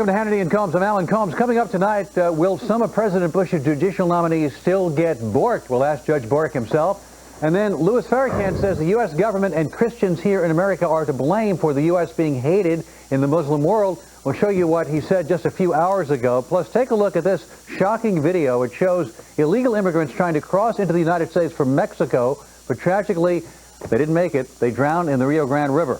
Welcome to Hannity and Colmes. I'm Alan Colmes. Coming up tonight, will some of President Bush's judicial nominees still get borked? We'll ask Judge Bork himself. And then Louis Farrakhan says the U.S. government and Christians here in America are to blame for the U.S. being hated in the Muslim world. We'll show you what he said just a few hours ago. Plus, take a look at this shocking video. It shows illegal immigrants trying to cross into the United States from Mexico, but tragically, they didn't make it. They drowned in the Rio Grande River.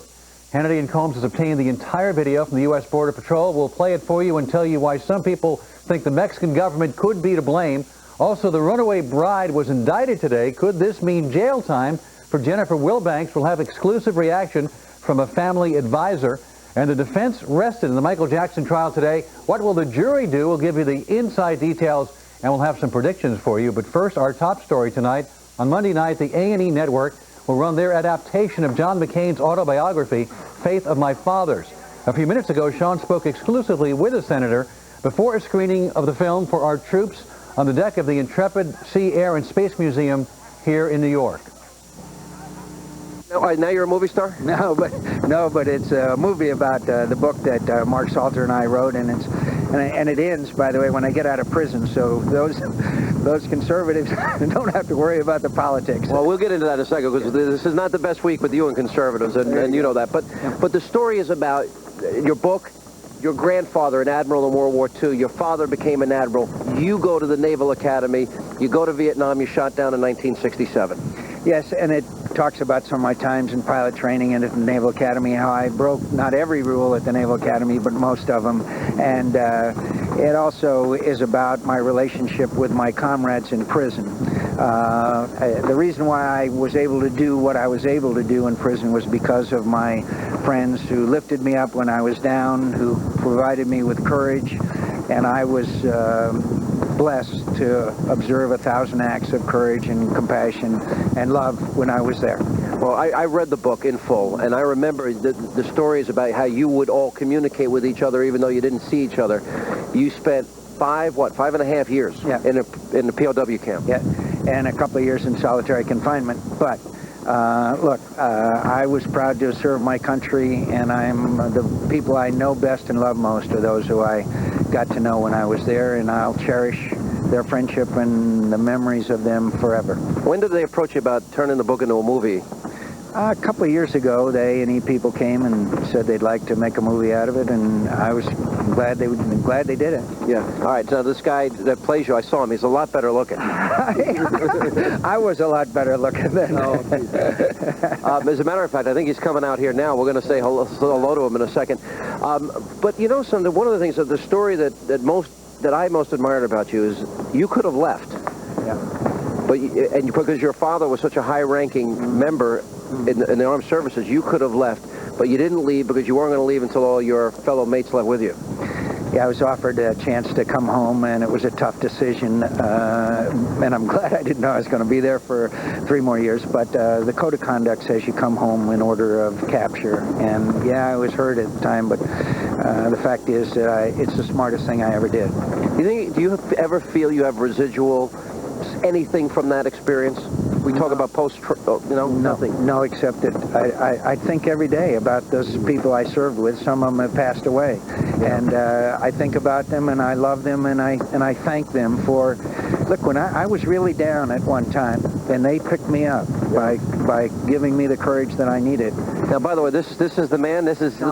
Hannity and Colmes has obtained the entire video from the U.S. Border Patrol. We'll play it for you and tell you why some people think the Mexican government could be to blame. Also, the runaway bride was indicted today. Could this mean jail time for Jennifer Wilbanks? We'll have exclusive reaction from a family advisor. And the defense rested in the Michael Jackson trial today. What will the jury do? We'll give you the inside details, and we'll have some predictions for you. But first, our top story tonight. On Monday night, the A&E Network will run their adaptation of John McCain's autobiography, Faith of My Fathers. A few minutes ago, Sean spoke exclusively with the senator before a screening of the film for our troops on the deck of the Intrepid Sea, Air, and Space Museum here in New York. Now you're a movie star? No, but it's a movie about the book that Mark Salter and I wrote, and it ends, by the way, when I get out of prison. So those conservatives don't have to worry about the politics. Well, we'll get into that in a second, because this is not the best week with you and conservatives, and you know that. But the story is about your book. Your grandfather, an admiral in World War II. Your father became an admiral. You go to the Naval Academy. You go to Vietnam. You're shot down in 1967. Yes, and it talks about some of my times in pilot training and at the Naval Academy, how I broke not every rule at the Naval Academy, but most of them. And it also is about my relationship with my comrades in prison. The reason why I was able to do what I was able to do in prison was because of my friends who lifted me up when I was down, who provided me with courage, and I was blessed to observe 1,000 acts of courage and compassion and love when I was there. Well, I read the book in full, and I remember the stories about how you would all communicate with each other even though you didn't see each other. You spent 5.5 years in the POW camp. Yeah, and a couple of years in solitary confinement. But look, I was proud to serve my country, and the people I know best and love most are those who I got to know when I was there, and I'll cherish their friendship and the memories of them forever. When did they approach you about turning the book into a movie? A couple of years ago, the A&E people came and said they'd like to make a movie out of it, and I was glad they did it. Yeah. All right. Now this guy that plays you, I saw him. He's a lot better looking. I was a lot better looking then. As a matter of fact, I think he's coming out here now. We're going to say hello to him in a second. But you know something? One of the things of the story that I most admired about you is you could have left. Yeah. Because your father was such a high-ranking member in the armed services, you could have left, but you didn't leave because you weren't going to leave until all your fellow mates left with you. Yeah, I was offered a chance to come home, and it was a tough decision, and I'm glad I didn't know I was going to be there for 3 more years, but the code of conduct says you come home in order of capture, and yeah, I was hurt at the time, but the fact is that it's the smartest thing I ever did. Do you ever feel you have residual anything from that experience? We talk about nothing. No, except that I think every day about those people I served with. Some of them have passed away, and I think about them, and I love them, and I thank them for. Look, when I was really down at one time, and they picked me up by giving me the courage that I needed. Now, by the way, this is the man. This is. You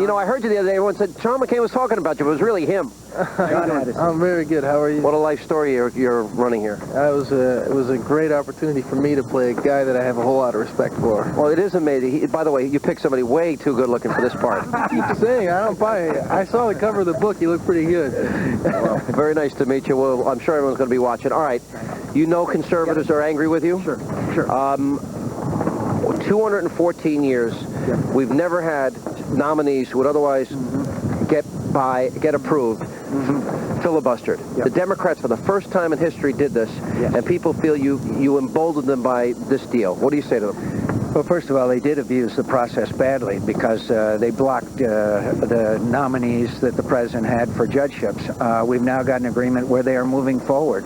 know, I heard you the other day. Everyone said John McCain was talking about you, but it was really him. I'm very good. How are you? What a life story you're running here. It was a great opportunity for me to play a guy that I have a whole lot of respect for. Well, it is amazing. By the way, you picked somebody way too good looking for this part. Keep saying, I don't buy it. I saw the cover of the book. You look pretty good. Well, very nice to meet you. Well, I'm sure everyone's going to be watching. All right. You know conservatives are angry with you? Sure. 214 years. We've never had nominees who would otherwise get approved, filibustered. The Democrats, for the first time in history, did this, and people feel you emboldened them by this deal. What do you say to them? Well, first of all, they did abuse the process badly because they blocked the nominees that the president had for judgeships. We've now got an agreement where they are moving forward.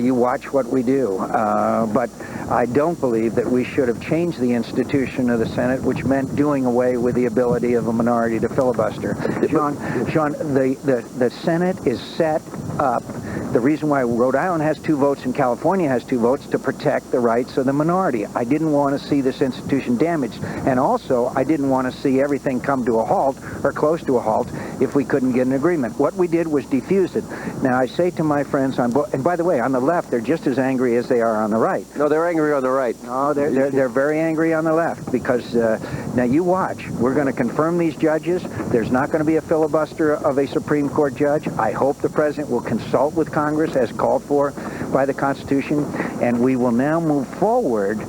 You watch what we do. But I don't believe that we should have changed the institution of the Senate, which meant doing away with the ability of a minority to filibuster. Sean, the Senate is set up. The reason why Rhode Island has 2 votes and California has 2 votes to protect the rights of the minority. I didn't want to see this institution damaged, and also I didn't want to see everything come to a halt or close to a halt if we couldn't get an agreement. What we did was defuse it. Now I say to my friends on both, and by the way, on the left they're just as angry as they are on the right. No, they're angry on the right. No, they're very angry on the left because now you watch. We're going to confirm these judges. There's not going to be a filibuster of a Supreme Court judge. I hope the president will consult with Congress as called for by the Constitution, and we will now move forward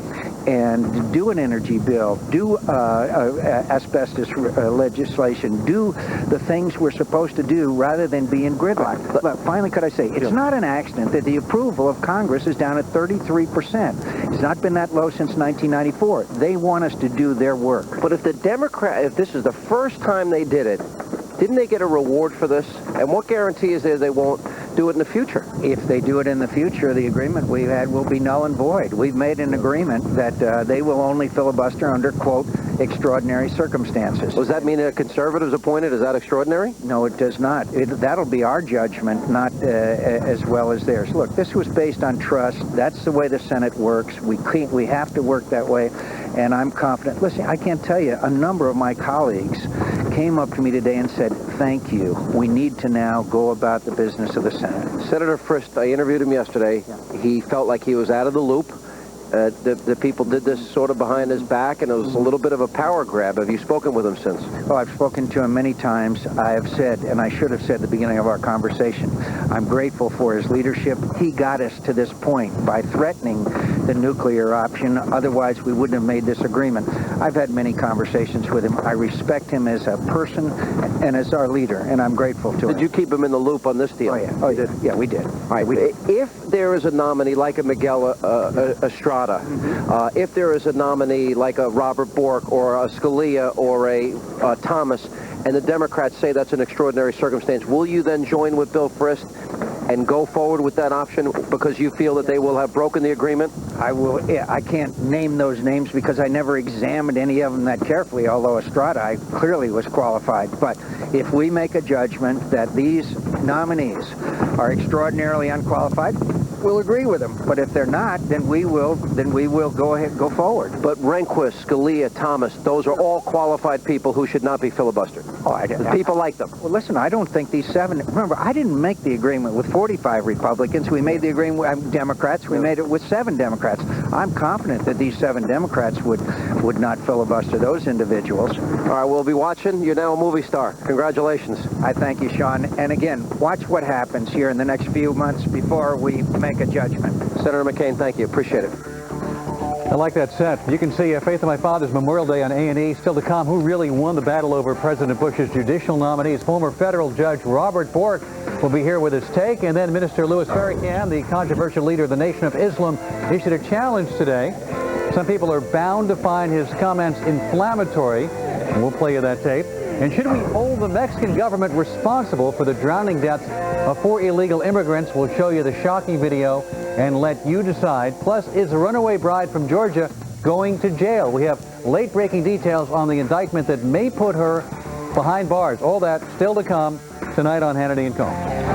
and do an energy bill, do asbestos legislation, do the things we're supposed to do rather than be in gridlock. But finally, could I say, it's not an accident that the approval of Congress is down at 33%. It's not been that low since 1994. They want us to do their work. But if the if this is the first time they did it, didn't they get a reward for this? And what guarantee is there they won't do it in the future? If they do it in the future, the agreement we've had will be null and void. We've made an agreement that they will only filibuster under, quote, extraordinary circumstances. Does that mean a conservative's appointed? Is that extraordinary? No, it does not. That'll be our judgment, not as well as theirs. Look, this was based on trust. That's the way the Senate works. We have to work that way, and I'm confident. Listen, I can't tell you, a number of my colleagues came up to me today and said, thank you. We need to now go about the business of the Senate. Senator Frist, I interviewed him yesterday. Yeah. He felt like he was out of the loop. The people did this sort of behind his back, and it was a little bit of a power grab. Have you spoken with him since? Oh, I've spoken to him many times. I have said, and I should have said at the beginning of our conversation, I'm grateful for his leadership. He got us to this point by threatening the nuclear option. Otherwise, we wouldn't have made this agreement. I've had many conversations with him. I respect him as a person and as our leader, and I'm grateful to him. Did you keep him in the loop on this deal? Oh, yeah. Oh, yeah. Yeah, we did. All right. We did. If there is a nominee like a Miguel Estrada, if there is a nominee like a Robert Bork or a Scalia or a Thomas, and the Democrats say that's an extraordinary circumstance, will you then join with Bill Frist and go forward with that option because you feel that they will have broken the agreement? I will. Yeah, I can't name those names because I never examined any of them that carefully, although Estrada, I clearly was qualified. But if we make a judgment that these nominees are extraordinarily unqualified, we'll agree with them. But if they're not, then we will go forward. But Rehnquist, Scalia, Thomas, those are all qualified people who should not be filibustered. Oh, people like them. Well, listen, I don't think these 7... Remember, I didn't make the agreement with 45 Republicans. We made the agreement with Democrats. We made it with 7 Democrats. I'm confident that these 7 Democrats would not filibuster those individuals. All right, we'll be watching. You're now a movie star. Congratulations. I thank you, Sean. And again, watch what happens here in the next few months before we make a judgment. Senator McCain, thank you. Appreciate it. I like that set. You can see Faith of My Father's Memorial Day on A&E. Still to come, who really won the battle over President Bush's judicial nominees? Former federal judge Robert Bork will be here with his take. And then Minister Louis Farrakhan, the controversial leader of the Nation of Islam, issued a challenge today. Some people are bound to find his comments inflammatory. And we'll play you that tape. And should we hold the Mexican government responsible for the drowning deaths of 4 illegal immigrants? We'll show you the shocking video and let you decide. Plus, is a runaway bride from Georgia going to jail? We have late-breaking details on the indictment that may put her behind bars. All that still to come tonight on Hannity and Colmes.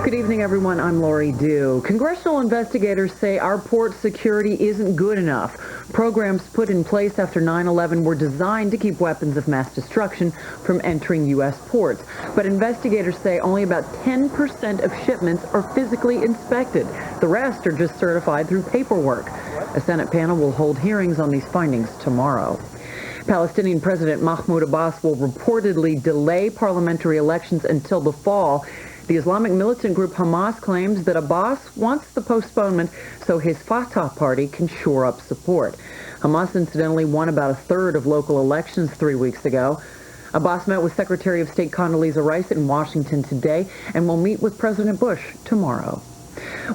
Good evening, everyone. I'm Lori Dew. Congressional investigators say our port security isn't good enough. Programs put in place after 9/11 were designed to keep weapons of mass destruction from entering U.S. ports. But investigators say only about 10% of shipments are physically inspected. The rest are just certified through paperwork. A Senate panel will hold hearings on these findings tomorrow. Palestinian President Mahmoud Abbas will reportedly delay parliamentary elections until the fall. The Islamic militant group Hamas claims that Abbas wants the postponement so his Fatah party can shore up support. Hamas incidentally won about a third of local elections 3 weeks ago. Abbas met with Secretary of State Condoleezza Rice in Washington today and will meet with President Bush tomorrow.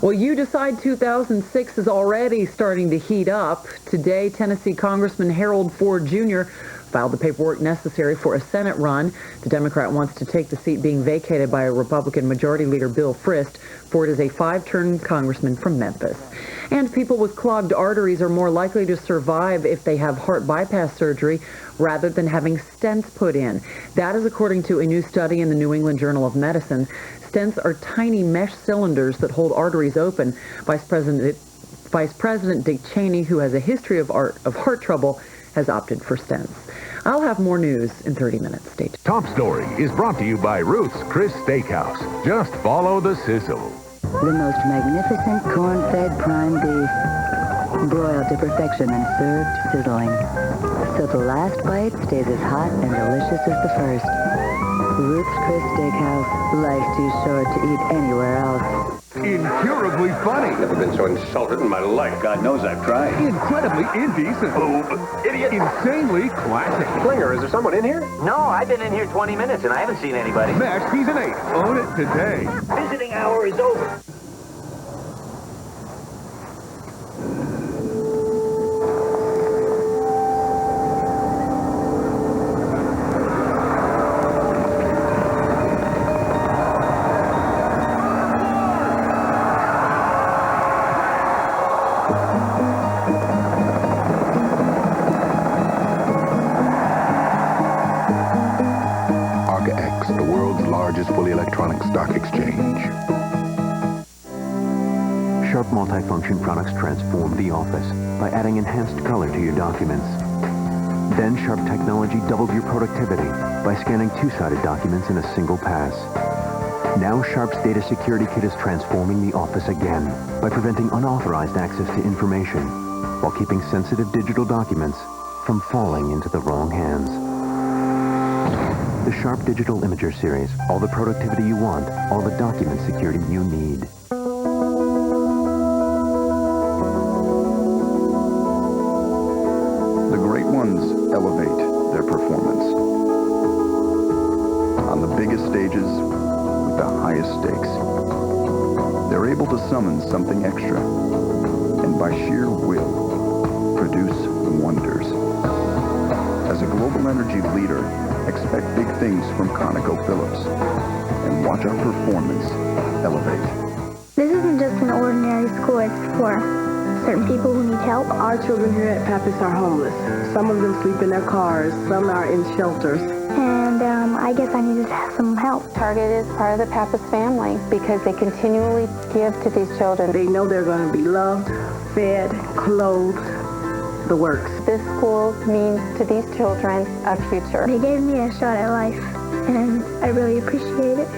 Well, you decide 2006 is already starting to heat up. Today, Tennessee Congressman Harold Ford Jr. filed the paperwork necessary for a Senate run. The Democrat wants to take the seat being vacated by a Republican Majority Leader Bill Frist. Ford is a 5-term congressman from Memphis. And people with clogged arteries are more likely to survive if they have heart bypass surgery rather than having stents put in. That is according to a new study in the New England Journal of Medicine. Stents are tiny mesh cylinders that hold arteries open. Vice President Dick Cheney, who has a history of heart trouble, has opted for stents. I'll have more news in 30 minutes. Stay tuned. Top Story is brought to you by Ruth's Chris Steakhouse. Just follow the sizzle. The most magnificent corn-fed prime beef, broiled to perfection and served sizzling, so the last bite stays as hot and delicious as the first. Ruth's Chris Steakhouse. Life's too short to eat anywhere else. Incurably funny. Never been so insulted in my life. God knows I've tried. Incredibly indecent. Oh, idiot. Insanely classic. Klinger, is there someone in here? No, I've been in here 20 minutes and I haven't seen anybody. Mash Season 8. Own it today. Visiting hour is over. Fully electronic stock exchange. Sharp multifunction products transform the office by adding enhanced color to your documents. Then Sharp technology doubled your productivity by scanning two-sided documents in a single pass. Now Sharp's Data Security Kit is transforming the office again by preventing unauthorized access to information while keeping sensitive digital documents from falling into the wrong hands. The Sharp Digital Imager Series. All the productivity you want, all the document security you need. The great ones elevate their performance. On the biggest stages, with the highest stakes, they're able to summon something extra, and by sheer will, produce wonders. As a global energy leader, expect big things from ConocoPhillips and watch our performance elevate. This isn't just an ordinary school, it's for certain people who need help. Our children here at Pappas are homeless. Some of them sleep in their cars, some are in shelters. And I guess I needed some help. Target is part of the Pappas family because they continually give to these children. They know they're going to be loved, fed, clothed, the works. This school means to these children a future. They gave me a shot at life, and I really appreciate it.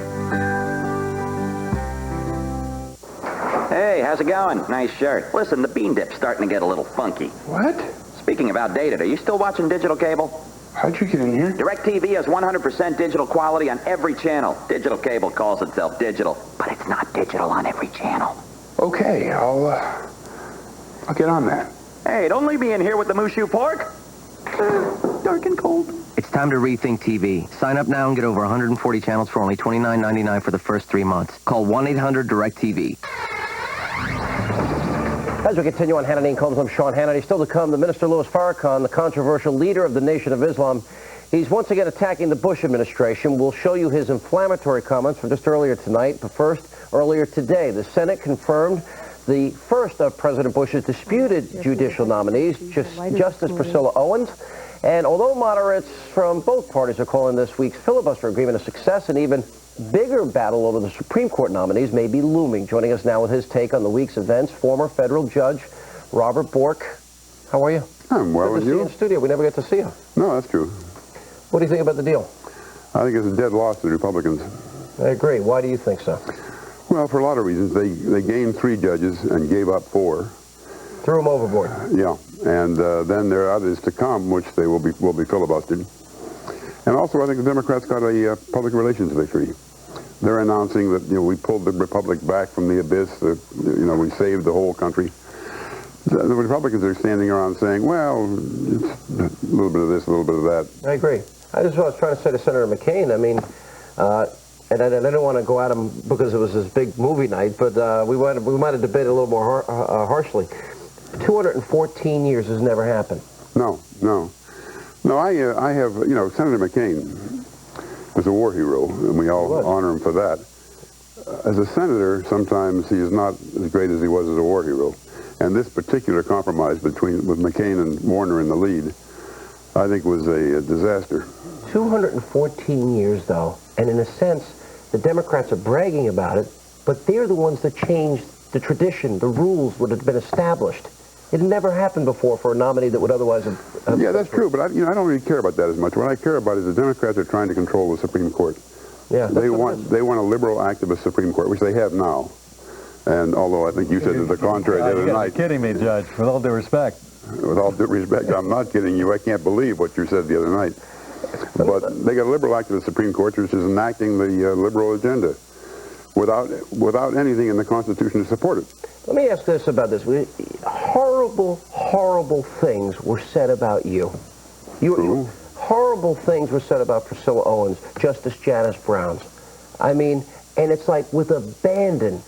Hey, how's it going? Nice shirt. Listen, the bean dip's starting to get a little funky. What? Speaking of outdated, are you still watching digital cable? How'd you get in here? DirecTV has 100% digital quality on every channel. Digital cable calls itself digital, but it's not digital on every channel. Okay, I'll get on that. Hey, don't leave me in here with the Mushu pork. Dark and cold. It's time to rethink TV. Sign up now and get over 140 channels for only $29.99 for the first 3 months. Call 1-800-DIRECTV. As we continue on Hannity Colmes, I'm Sean Hannity. Still to come, the Minister Louis Farrakhan, the controversial leader of the Nation of Islam. He's once again attacking the Bush administration. We'll show you his inflammatory comments from just earlier tonight. But first, earlier today, the Senate confirmed the first of President Bush's disputed judicial nominees, Justice Priscilla Owens. And although moderates from both parties are calling this week's filibuster agreement a success, an even bigger battle over the Supreme Court nominees may be looming. Joining us now with his take on the week's events, former federal judge Robert Bork. How are you? I'm well, Good to see you in studio. We never get to see you. No, that's true. What do you think about the deal? I think it's a dead loss to the Republicans. I agree. Why do you think so? Well, for a lot of reasons. They gained 3 judges and gave up 4. Threw them overboard. Yeah, and then there are others to come, which they will be filibustered. And also, I think the Democrats got a public relations victory. They're announcing that we pulled the republic back from the abyss. That we saved the whole country. The Republicans are standing around saying, well, it's a little bit of this, a little bit of that. I agree. That's what I was trying to say to Senator McCain. I mean, and I didn't want to go at him because it was this big movie night, but we might have debated a little more harshly. 214 years has never happened. No. I have, Senator McCain was a war hero, and we all honor him for that. As a senator, sometimes he is not as great as he was as a war hero. And this particular compromise with McCain and Warner in the lead, I think was a disaster. 214 years, though, and in a sense, the Democrats are bragging about it, but they're the ones that changed the tradition, the rules that had been established. It never happened before for a nominee that would otherwise have... Yeah, that's true, but I don't really care about that as much. What I care about is the Democrats are trying to control the Supreme Court. Yeah, they want a liberal activist Supreme Court, which they have now. And although I think you said to the contrary the other night... You're kidding me, Judge, with all due respect. With all due respect, I'm not kidding you. I can't believe what you said the other night. But they got a liberal activist Supreme Court, which is enacting the liberal agenda without anything in the Constitution to support it. Let me ask this about this. Horrible, horrible things were said about you. Horrible things were said about Priscilla Owens, Justice Janice Brown. I mean, and it's like with abandon.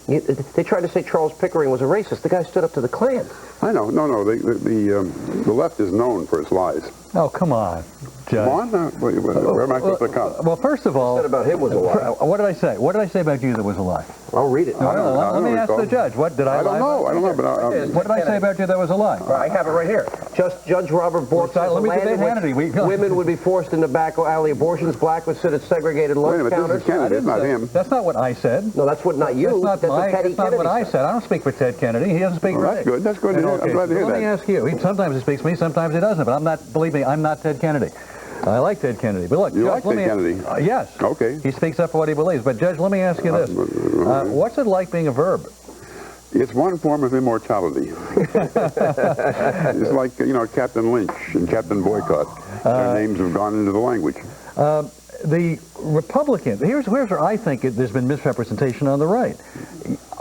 They tried to say Charles Pickering was a racist. The guy stood up to the Klan. I know. No. The left is known for its lies. Oh, come on, Judge. Come on? Where am I supposed to come? Well, first of all... What said about him was a lie. What did I say? What did I say about you that was a lie? I'll read it. Let me ask the judge. What did I lie? I don't know, but... What did I say about you that was a lie? I have it right here. Judge Robert Bork says women would be forced into back alley abortions. Black would sit at segregated lunch counters. This is Kennedy, it's not him. That's not what I said. No, that's not you. That's not what I said. I don't speak for Ted Kennedy. He doesn't speak for me. That's good. I'm glad to hear that. Let me ask you. Sometimes he speaks for me, sometimes he doesn't. But I'm not, believe me, I'm not Ted Kennedy. I like Ted Kennedy. But look, you like Ted Kennedy? Yes. Okay. He speaks up for what he believes. But, Judge, let me ask you this. What's it like being a verb? It's one form of immortality. It's like, Captain Lynch and Captain Boycott. Their names have gone into the language. The Republicans, here's where I think there's been misrepresentation on the right.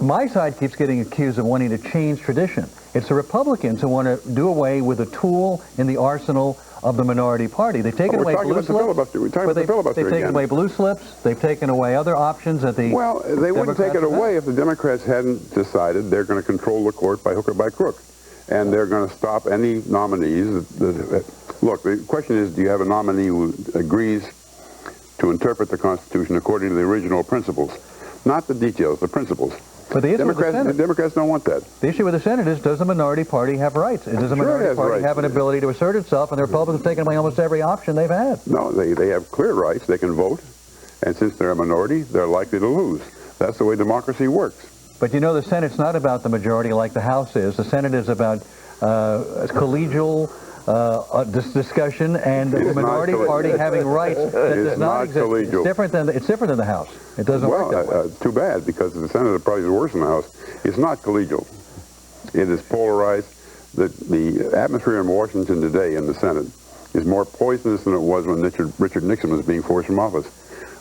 My side keeps getting accused of wanting to change tradition. It's the Republicans who want to do away with a tool in the arsenal of the minority party. They've taken away blue slips. They've taken away blue slips. They've taken away other options that the Well, they wouldn't take it away if the Democrats hadn't decided they're going to control the court by hook or by crook. And they're going to stop any nominees. Look, the question is, do you have a nominee who agrees to interpret the Constitution according to the original principles? Not the details, the principles. But the issue with the Senate, Democrats don't want that. The issue with the Senate is, does the minority party have rights? Does the minority party have an ability to assert itself? And the Republicans have taken away almost every option they've had. No, they have clear rights. They can vote. And since they're a minority, they're likely to lose. That's the way democracy works. But you know, the Senate's not about the majority like the House is. The Senate is about collegial discussion and the minority party having rights that does not exist. Collegial. It's different than the House. It doesn't work that way. Too bad, because the Senate probably is worse than the House. It's not collegial. It is polarized. The atmosphere in Washington today in the Senate is more poisonous than it was when Richard Nixon was being forced from office.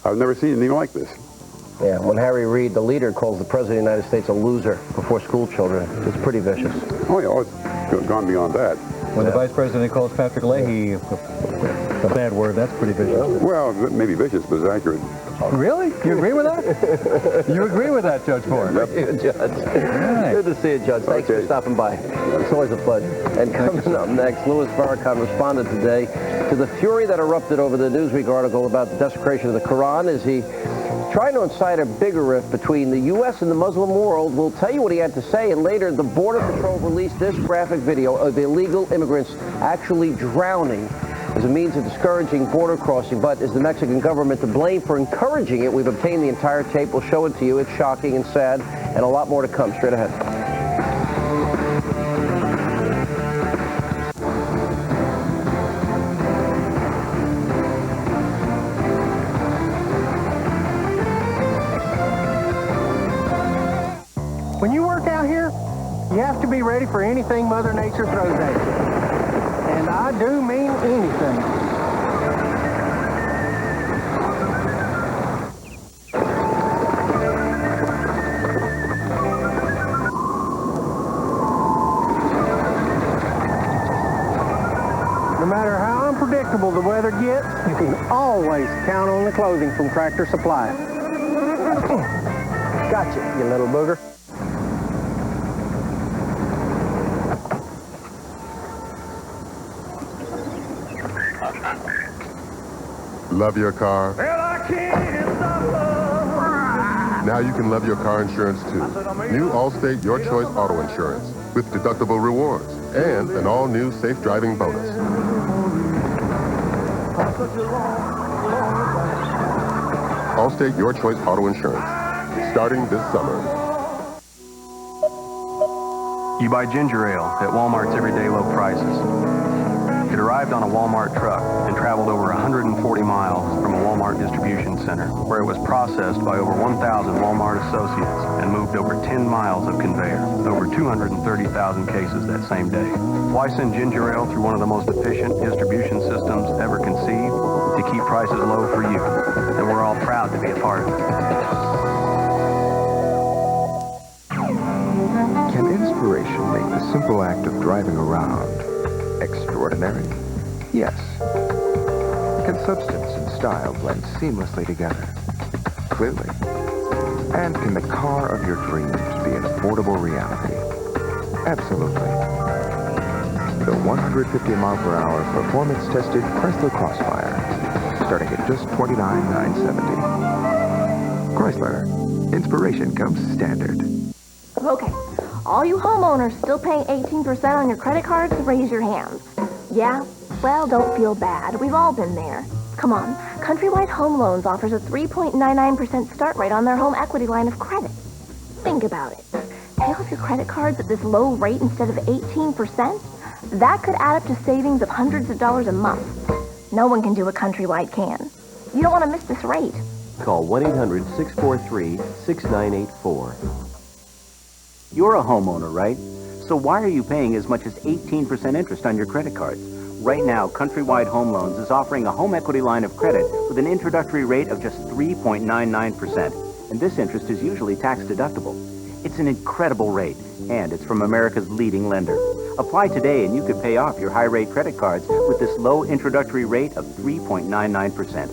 I've never seen anything like this. Yeah, when Harry Reid, the leader, calls the President of the United States a loser before school children, it's pretty vicious. Oh, yeah, it's gone beyond that. When the Vice President calls Patrick Leahy a bad word, that's pretty vicious. Well, maybe vicious, but it's accurate. Really? You agree with that? You agree with that, Judge Bork? Judge. Right. Good to see you, Judge. Thanks for stopping by. It's always a pleasure. And coming up next, Louis Farrakhan responded today to the fury that erupted over the Newsweek article about the desecration of the Quran. Is he trying to incite a bigger rift between the U.S. and the Muslim world? We'll tell you what he had to say, and later the Border Patrol released this graphic video of illegal immigrants actually drowning as a means of discouraging border crossing. But is the Mexican government to blame for encouraging it? We've obtained the entire tape. We'll show it to you. It's shocking and sad, and a lot more to come. Straight ahead. When you work out here, you have to be ready for anything Mother Nature throws at you. And I do mean anything. No matter how unpredictable the weather gets, you can always count on the clothing from Tractor Supply. Gotcha, you little booger. Love your car? Well, I can't stop love. Now you can love your car insurance too. New Allstate Your Choice Auto Insurance with deductible rewards and an all-new safe driving bonus. Allstate Your Choice Auto Insurance, starting this summer. You buy ginger ale at Walmart's everyday low prices. It arrived on a Walmart truck and traveled over 140 miles from a Walmart distribution center, where it was processed by over 1,000 Walmart associates and moved over 10 miles of conveyor, over 230,000 cases that same day. Why send ginger ale through one of the most efficient distribution systems ever conceived? To keep prices low for you. And we're all proud to be a part of it. Can inspiration make the simple act of driving around extraordinary? Yes. Can substance and style blend seamlessly together? Clearly. And can the car of your dreams be an affordable reality? Absolutely. The 150-mile-per-hour performance-tested Chrysler Crossfire, starting at just $29,970. Chrysler. Inspiration comes standard. Okay. All you homeowners still paying 18% on your credit cards, raise your hands. Yeah? Well, don't feel bad. We've all been there. Come on. Countrywide Home Loans offers a 3.99% start rate on their home equity line of credit. Think about it. Pay off your credit cards at this low rate instead of 18%? That could add up to savings of hundreds of dollars a month. No one can do what Countrywide can. You don't want to miss this rate. Call 1-800-643-6984. You're a homeowner, right? So why are you paying as much as 18% interest on your credit cards? Right now, Countrywide Home Loans is offering a home equity line of credit with an introductory rate of just 3.99%. And this interest is usually tax deductible. It's an incredible rate, and it's from America's leading lender. Apply today and you could pay off your high-rate credit cards with this low introductory rate of 3.99%.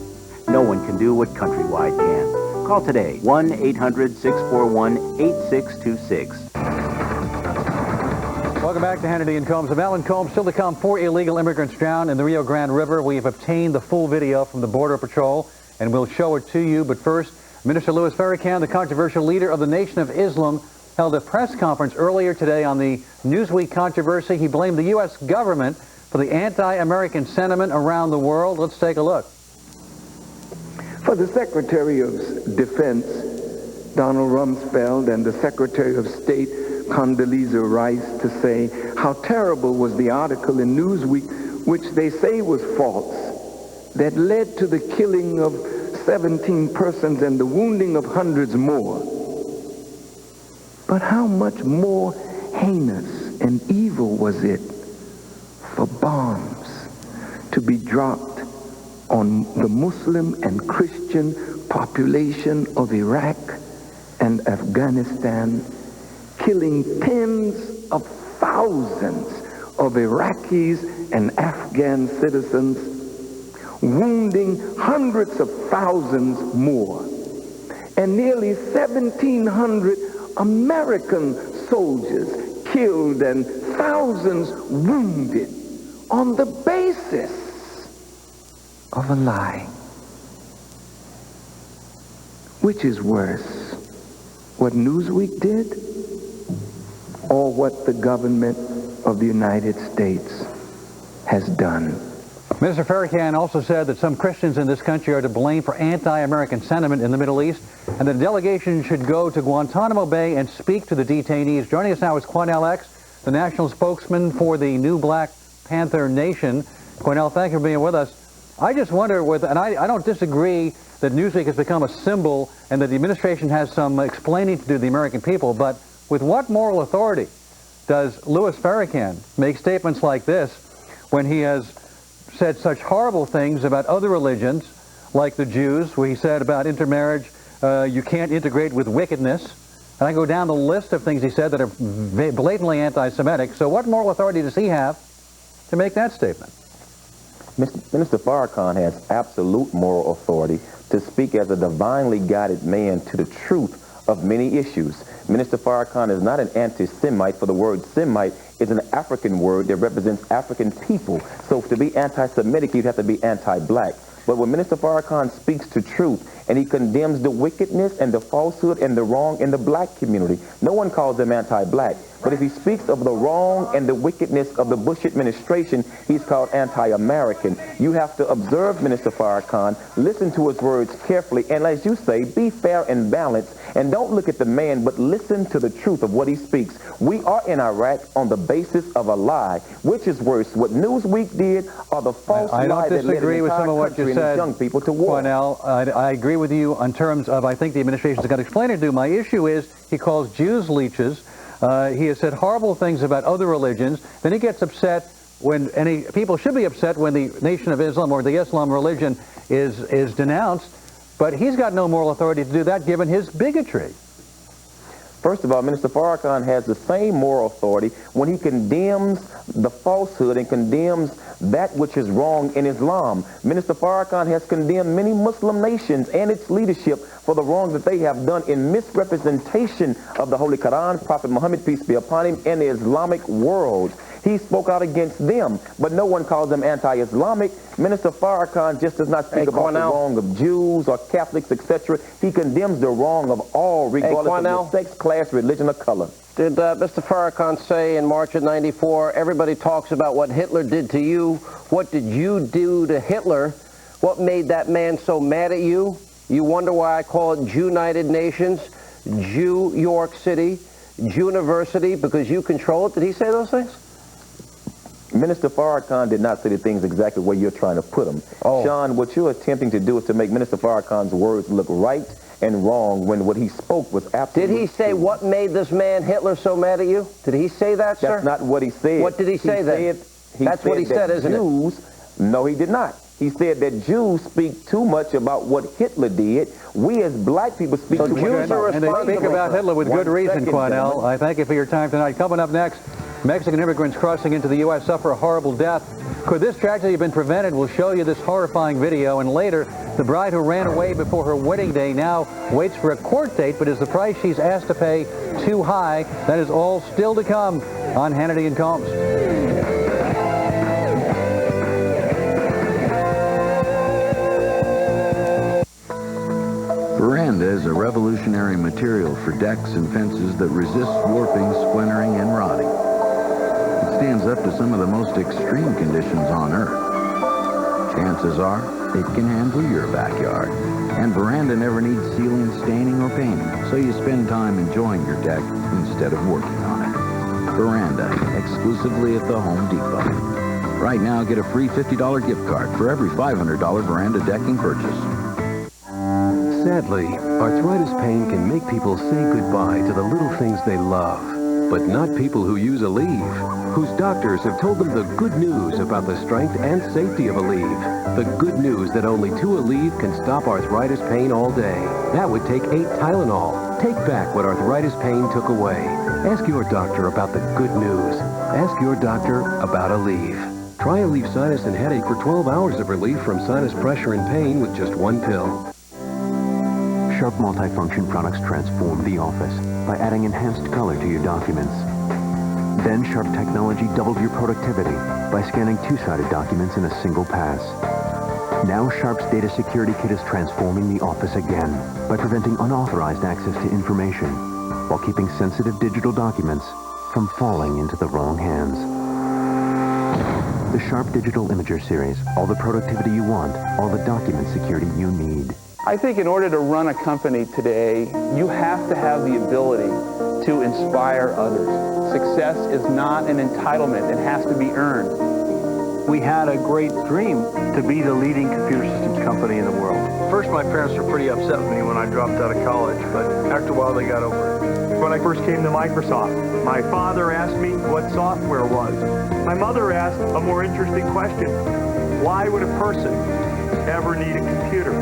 No one can do what Countrywide can. Call today, 1-800-641-8626. Welcome back to Hannity and Colmes. I'm Alan Colmes. Still to come, 4 illegal immigrants drowned in the Rio Grande River. We have obtained the full video from the Border Patrol, and we'll show it to you. But first, Minister Louis Farrakhan, the controversial leader of the Nation of Islam, held a press conference earlier today on the Newsweek controversy. He blamed the U.S. government for the anti-American sentiment around the world. Let's take a look. For the Secretary of Defense, Donald Rumsfeld, and the Secretary of State, Condoleezza Rice, to say how terrible was the article in Newsweek, which they say was false, that led to the killing of 17 persons and the wounding of hundreds more. But how much more heinous and evil was it for bombs to be dropped on the Muslim and Christian population of Iraq and Afghanistan, killing tens of thousands of Iraqis and Afghan citizens, wounding hundreds of thousands more, and nearly 1,700 American soldiers killed and thousands wounded on the basis of a lie. Which is worse, what Newsweek did or what the government of the United States has done? Mr. Farrakhan also said that some Christians in this country are to blame for anti-American sentiment in the Middle East, and that a delegation should go to Guantanamo Bay and speak to the detainees. Joining us now is Quanell X, the national spokesman for the new Black Panther Nation. Quanell, thank you for being with us. I just wonder, and I don't disagree that Newsweek has become a symbol and that the administration has some explaining to do to the American people, but with what moral authority does Louis Farrakhan make statements like this when he has said such horrible things about other religions, like the Jews, where he said about intermarriage, you can't integrate with wickedness. And I go down the list of things he said that are blatantly anti-Semitic. So what moral authority does he have to make that statement? Minister Farrakhan has absolute moral authority to speak as a divinely guided man to the truth of many issues. Minister Farrakhan is not an anti-Semite, for the word Semite is an African word that represents African people. So to be anti-Semitic, you'd have to be anti-black. But when Minister Farrakhan speaks to truth and he condemns the wickedness and the falsehood and the wrong in the black community, no one calls him anti-black. But if he speaks of the wrong and the wickedness of the Bush administration, he's called anti-American. You have to observe Minister Farrakhan, listen to his words carefully, and as you say, be fair and balanced, and don't look at the man, but listen to the truth of what he speaks. We are in Iraq on the basis of a lie. Which is worse, what Newsweek did or the false lie that led an entire country and its young people to war? Cornell, I agree with you in terms of, I think the administration is going to explain it to. My issue is he calls Jews leeches. He has said horrible things about other religions. Then he gets upset when, and people should be upset when the Nation of Islam or the Islam religion is denounced, but he's got no moral authority to do that given his bigotry. First of all, Minister Farrakhan has the same moral authority when he condemns the falsehood and condemns that which is wrong in Islam. Minister Farrakhan has condemned many Muslim nations and its leadership for the wrong that they have done in misrepresentation of the Holy Quran, Prophet Muhammad, peace be upon him, and the Islamic world. He spoke out against them, but no one calls them anti-Islamic. Minister Farrakhan just does not speak about the wrong of Jews or Catholics, etc. He condemns the wrong of all, regardless of your sex, class, religion, or color. Did Mr. Farrakhan say in March of '94, everybody talks about what Hitler did to you. What did you do to Hitler? What made that man so mad at you? You wonder why I call it Jew-United Nations, Jew York City, Jew University, because you control it. Did he say those things? Minister Farrakhan did not say the things exactly where you're trying to put them. Sean, what you're attempting to do is to make Minister Farrakhan's words look right and wrong when what he spoke was absolutely Did he say what made this man Hitler so mad at you? Did he say that, sir? That's not what he said. What did he say then? That's what he said, isn't it? No, he did not. He said that Jews speak too much about what Hitler did. We as black people speak too much. And they speak about Hitler with good reason, Cornell. I thank you for your time tonight. Coming up next, Mexican immigrants crossing into the U.S. suffer a horrible death. Could this tragedy have been prevented? We'll show you this horrifying video. And later, the bride who ran away before her wedding day now waits for a court date, but is the price she's asked to pay too high? That is all still to come on Hannity and Colmes. Veranda is a revolutionary material for decks and fences that resists warping, splintering, and rotting. It stands up to some of the most extreme conditions on Earth. Chances are, it can handle your backyard. And Veranda never needs sealing, staining, or painting, so you spend time enjoying your deck instead of working on it. Veranda, exclusively at the Home Depot. Right now, get a free $50 gift card for every $500 Veranda decking purchase. Sadly, arthritis pain can make people say goodbye to the little things they love, but not people who use Aleve, whose doctors have told them the good news about the strength and safety of Aleve. The good news that only 2 Aleve can stop arthritis pain all day. That would take 8 Tylenol. Take back what arthritis pain took away. Ask your doctor about the good news. Ask your doctor about Aleve. Try Aleve Sinus and Headache for 12 hours of relief from sinus pressure and pain with just 1 pill. Sharp multifunction products transform the office by adding enhanced color to your documents. Then Sharp technology doubled your productivity by scanning 2-sided documents in a single pass. Now Sharp's data security kit is transforming the office again by preventing unauthorized access to information while keeping sensitive digital documents from falling into the wrong hands. The Sharp Digital Imager Series, all the productivity you want, all the document security you need. I think in order to run a company today, you have to have the ability to inspire others. Success is not an entitlement. It has to be earned. We had a great dream to be the leading computer systems company in the world. First, my parents were pretty upset with me when I dropped out of college, but after a while they got over it. When I first came to Microsoft, my father asked me what software was. My mother asked a more interesting question. Why would a person ever need a computer.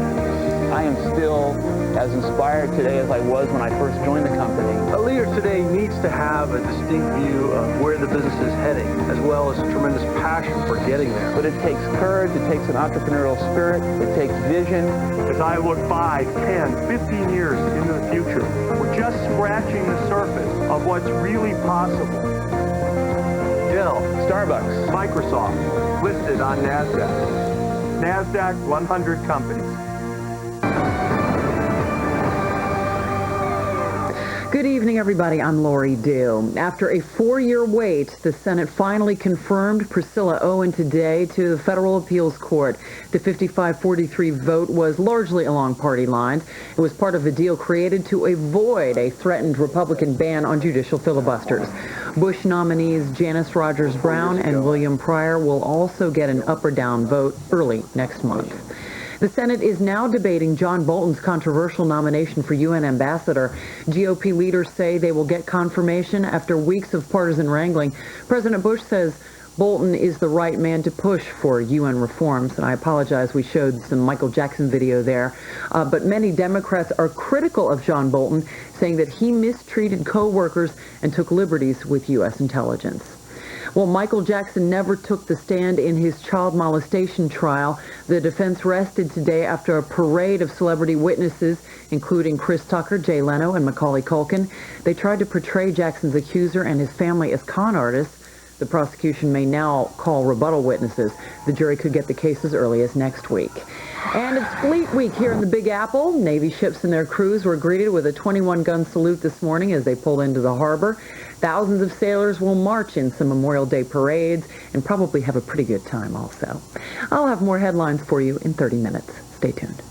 I am still as inspired today as I was when I first joined the company. A leader today needs to have a distinct view of where the business is heading, as well as a tremendous passion for getting there. But it takes courage, it takes an entrepreneurial spirit, it takes vision. As I look 5, 10, 15 years into the future, we're just scratching the surface of what's really possible. Dell, Starbucks, Microsoft, listed on NASDAQ. NASDAQ 100 companies. Good evening, everybody. I'm Lori Dew. After a 4-year wait, the Senate finally confirmed Priscilla Owen today to the Federal Appeals Court. The 55-43 vote was largely along party lines. It was part of a deal created to avoid a threatened Republican ban on judicial filibusters. Bush nominees Janice Rogers Brown and William Pryor will also get an up or down vote early next month. The Senate is now debating John Bolton's controversial nomination for UN ambassador. GOP leaders say they will get confirmation after weeks of partisan wrangling. President Bush says Bolton is the right man to push for UN reforms. And I apologize, we showed some Michael Jackson video there. But many Democrats are critical of John Bolton, saying that he mistreated co-workers and took liberties with U.S. intelligence. Well, Michael Jackson never took the stand in his child molestation trial. The defense rested today after a parade of celebrity witnesses, including Chris Tucker, Jay Leno, and Macaulay Culkin. They tried to portray Jackson's accuser and his family as con artists. The prosecution may now call rebuttal witnesses. The jury could get the case as early as next week. And it's Fleet Week here in the Big Apple. Navy ships and their crews were greeted with a 21-gun salute this morning as they pulled into the harbor. Thousands of sailors will march in some Memorial Day parades and probably have a pretty good time also. I'll have more headlines for you in 30 minutes. Stay tuned.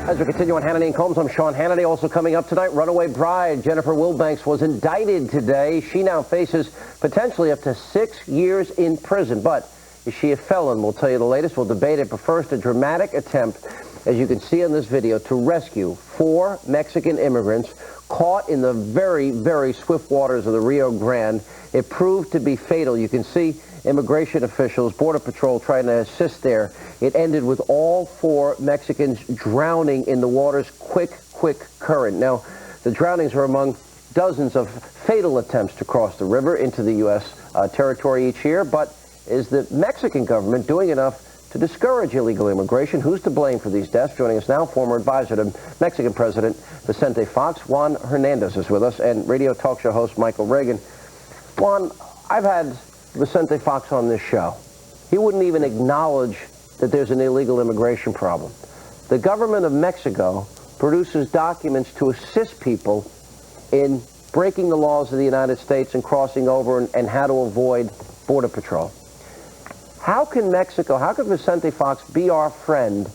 As we continue on Hannity Colmes, I'm Sean Hannity. Also coming up tonight, runaway bride Jennifer Wilbanks was indicted today. She now faces potentially up to 6 years in prison. But is she a felon? We'll tell you the latest. We'll debate it. But first, a dramatic attempt, as you can see in this video, to rescue 4 Mexican immigrants caught in the very, very swift waters of the Rio Grande. It proved to be fatal. You can see immigration officials, Border Patrol trying to assist there. It ended with all 4 Mexicans drowning in the water's quick current. Now, the drownings are among dozens of fatal attempts to cross the river into the U.S. Territory each year. But is the Mexican government doing enough to discourage illegal immigration? Who's to blame for these deaths? Joining us now, former advisor to Mexican President Vicente Fox. Juan Hernandez is with us, and radio talk show host Michael Reagan. Juan, I've had Vicente Fox on this show. He wouldn't even acknowledge that there's an illegal immigration problem. The government of Mexico produces documents to assist people in breaking the laws of the United States and crossing over and how to avoid Border Patrol. How can Mexico, how can Vicente Fox be our friend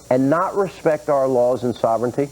and not respect our laws and sovereignty?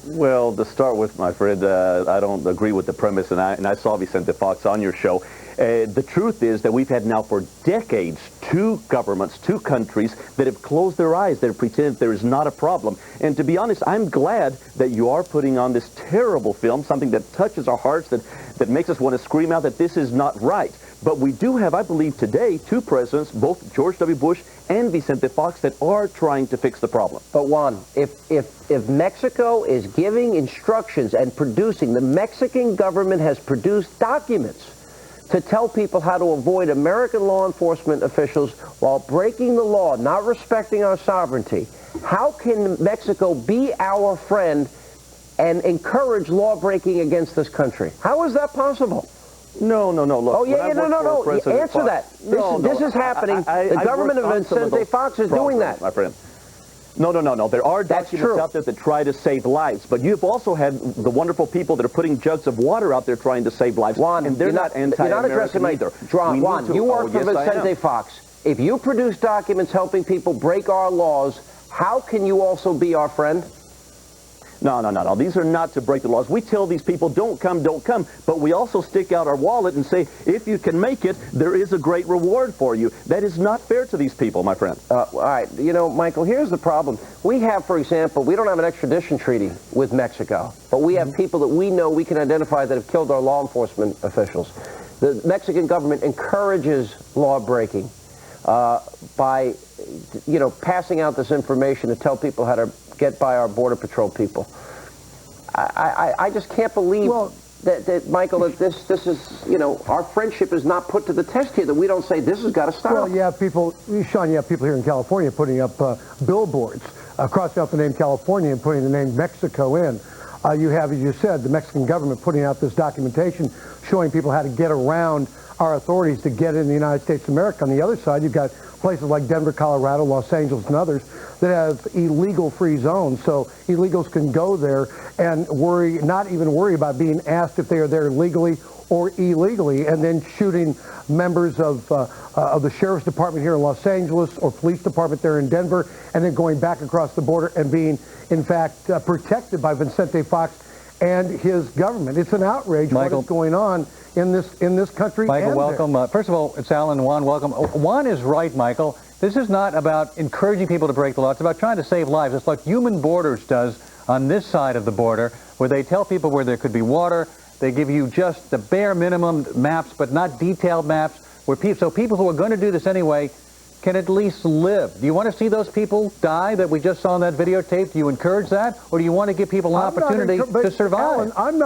Well, to start with, my friend, I don't agree with the premise, and I saw Vicente Fox on your show. The truth is that we've had now for decades 2 governments, 2 countries that have closed their eyes, that have pretended there is not a problem. And to be honest, I'm glad that you are putting on this terrible film, something that touches our hearts, that makes us want to scream out that this is not right. But we do have, I believe today, 2 presidents, both George W. Bush and Vicente Fox, that are trying to fix the problem. But Juan, if Mexico is giving instructions and producing, the Mexican government has produced documents to tell people how to avoid American law enforcement officials while breaking the law, not respecting our sovereignty, how can Mexico be our friend and encourage law breaking against this country? How is that possible? No. Look, oh, yeah, no. Answer that. This is happening. The government of Vicente Fox is doing that. My friend. No. There are documents out there that try to save lives, but you've also had the wonderful people that are putting jugs of water out there trying to save lives, Juan, and they're not anti-American either. Juan, you work for Vicente Fox. If you produce documents helping people break our laws, how can you also be our friend? No. These are not to break the laws. We tell these people, don't come. But we also stick out our wallet and say, if you can make it, there is a great reward for you. That is not fair to these people, my friend. All right. You know, Michael, here's the problem. We have, for example, we don't have an extradition treaty with Mexico, but we have people that we know we can identify that have killed our law enforcement officials. The Mexican government encourages law breaking by, passing out this information to tell people how to get by our Border Patrol people. I just can't believe that Michael, that this is, our friendship is not put to the test here, that we don't say this has got to stop. Well, you have people, Sean, you have people here in California putting up billboards, crossing out the name California and putting the name Mexico in. You have, as you said, the Mexican government putting out this documentation showing people how to get around our authorities to get in the United States of America. On the other side, you've got places like Denver, Colorado, Los Angeles, and others that have illegal-free zones, so illegals can go there and not even worry about being asked if they are there legally or illegally, and then shooting members of the Sheriff's Department here in Los Angeles or Police Department there in Denver, and then going back across the border and being, in fact, protected by Vicente Fox and his government. It's an outrage what is going on in this country. Michael, welcome. First of all, it's Alan. Juan, welcome. Juan is right, Michael. This is not about encouraging people to break the law. It's about trying to save lives. It's like Human Borders does on this side of the border, where they tell people where there could be water. They give you just the bare minimum maps, but not detailed maps, so people who are going to do this anyway can at least live. Do you want to see those people die that we just saw in that videotape? Do you encourage that? Or do you want to give people an opportunity to survive? Alan, I'm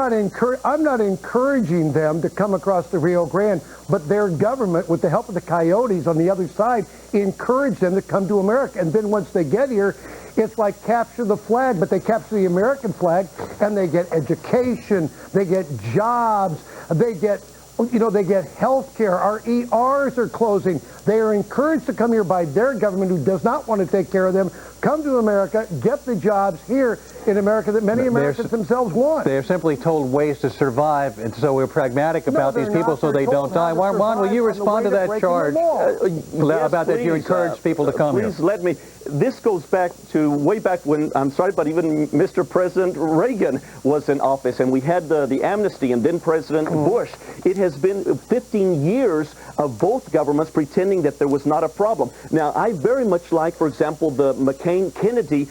not encouraging them to come across the Rio Grande, but their government, with the help of the coyotes on the other side, encourage them to come to America. And then once they get here, it's like capture the flag, but they capture the American flag, and they get education, they get jobs, they get health care. Our ERs are closing. They are encouraged to come here by their government, who does not want to take care of them. Come to America, get the jobs here in America that many Americans themselves want. They're simply told ways to survive, and so we're pragmatic about these people so they don't die. Juan, will you respond to that charge about that you encourage people to come here? Please let me. This goes back to way back when, I'm sorry, but even Mr. President Reagan was in office, and we had the amnesty, and then President Bush. It has been 15 years of both governments pretending that there was not a problem. Now, I very much like, for example, the McCain-Kennedy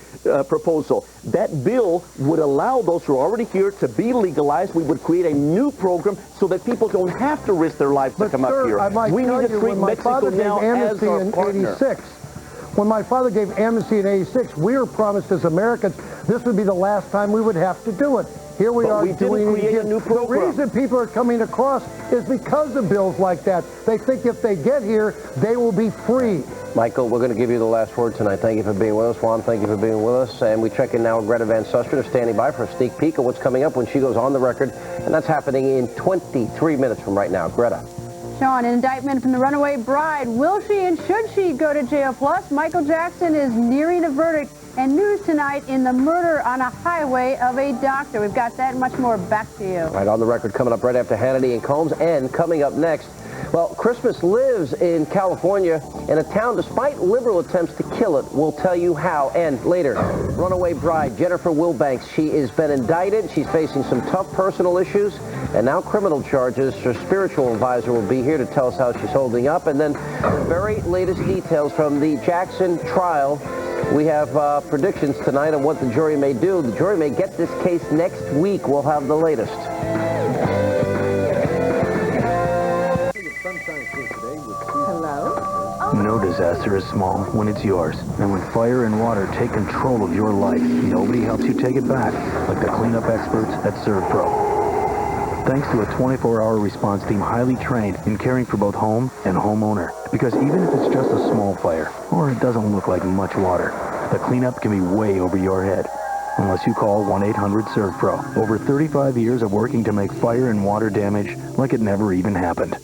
proposal. That bill would allow those who are already here to be legalized. We would create a new program so that people don't have to risk their lives to come up here. We need to treat Mexico now as our partner. When my father gave amnesty in '86, we were promised as Americans this would be the last time we would have to do it. Here we are doing it again. The reason people are coming across is because of bills like that. They think if they get here, they will be free. Michael, we're going to give you the last word tonight. Thank you for being with us. Juan, thank you for being with us. And we check in now with Greta Van Susteren, standing by for a sneak peek of what's coming up when she goes on the record. And that's happening in 23 minutes from right now. Greta. Sean, an indictment from the runaway bride. Will she and should she go to jail? Plus, Michael Jackson is nearing a verdict. And news tonight in the murder on a highway of a doctor. We've got that and much more. Back to you. Right on the record coming up right after Hannity and Colmes. And coming up next, well, Christmas lives in California in a town despite liberal attempts to kill it. We'll tell you how. And later, runaway bride Jennifer Wilbanks. She has been indicted. She's facing some tough personal issues and now criminal charges. Her spiritual advisor will be here to tell us how she's holding up. And then very latest details from the Jackson trial. We have predictions tonight on what the jury may do. The jury may get this case next week. We'll have the latest. Hello? No disaster is small when it's yours. And when fire and water take control of your life, nobody helps you take it back like the cleanup experts at ServPro. Thanks to a 24-hour response team highly trained in caring for both home and homeowner. Because even if it's just a small fire, or it doesn't look like much water, the cleanup can be way over your head. Unless you call 1-800-ServPro. Over 35 years of working to make fire and water damage like it never even happened.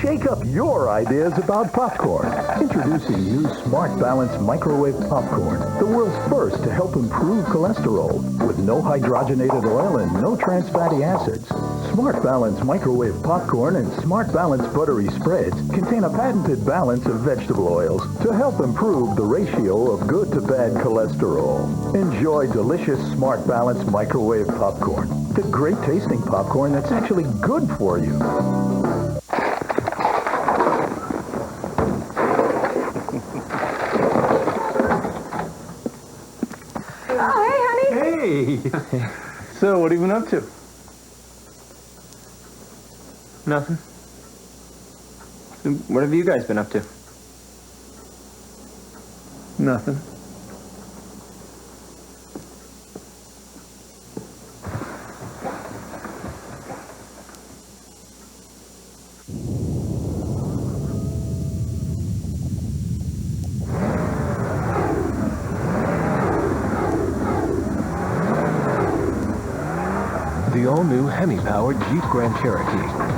Shake up your ideas about popcorn. Introducing new Smart Balance microwave popcorn, the world's first to help improve cholesterol with no hydrogenated oil and no trans fatty acids. Smart Balance microwave popcorn and Smart Balance buttery spreads contain a patented balance of vegetable oils to help improve the ratio of good to bad cholesterol. Enjoy delicious Smart Balance microwave popcorn, the great tasting popcorn that's actually good for you. Hey! So, what have you been up to? Nothing. What have you guys been up to? Nothing. The all-new Hemi-powered Jeep Grand Cherokee.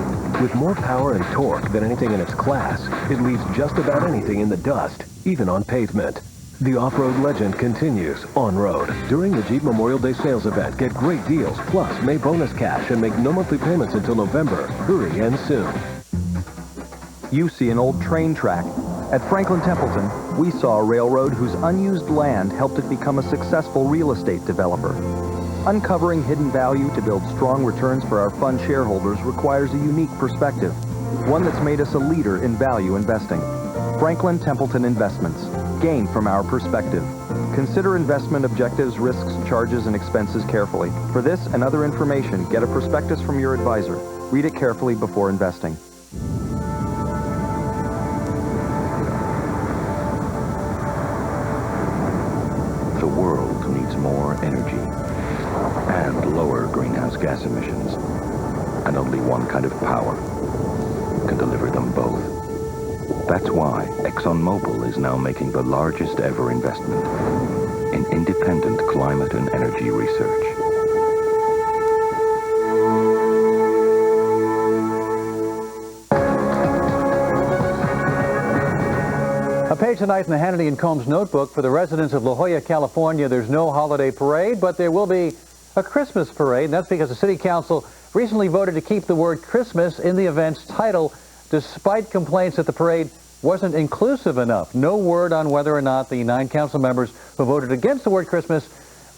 With more power and torque than anything in its class, it leaves just about anything in the dust, even on pavement. The off-road legend continues on-road. During the Jeep Memorial Day sales event, get great deals, plus May bonus cash and make no monthly payments until November. Hurry and soon. You see an old train track. At Franklin Templeton, we saw a railroad whose unused land helped it become a successful real estate developer. Uncovering hidden value to build strong returns for our fund shareholders requires a unique perspective, one that's made us a leader in value investing. Franklin Templeton Investments. Gain from our perspective. Consider investment objectives, risks, charges, and expenses carefully. For this and other information, get a prospectus from your advisor. Read it carefully before investing. The world needs more energy and lower greenhouse gas emissions. And only one kind of power can deliver them both. That's why ExxonMobil is now making the largest ever investment in independent climate and energy research. A page tonight in the Hannity and Colmes notebook for the residents of La Jolla, California. There's no holiday parade, but there will be a Christmas parade, and that's because the City Council recently voted to keep the word Christmas in the event's title, despite complaints that the parade wasn't inclusive enough. No word on whether or not the 9 council members who voted against the word Christmas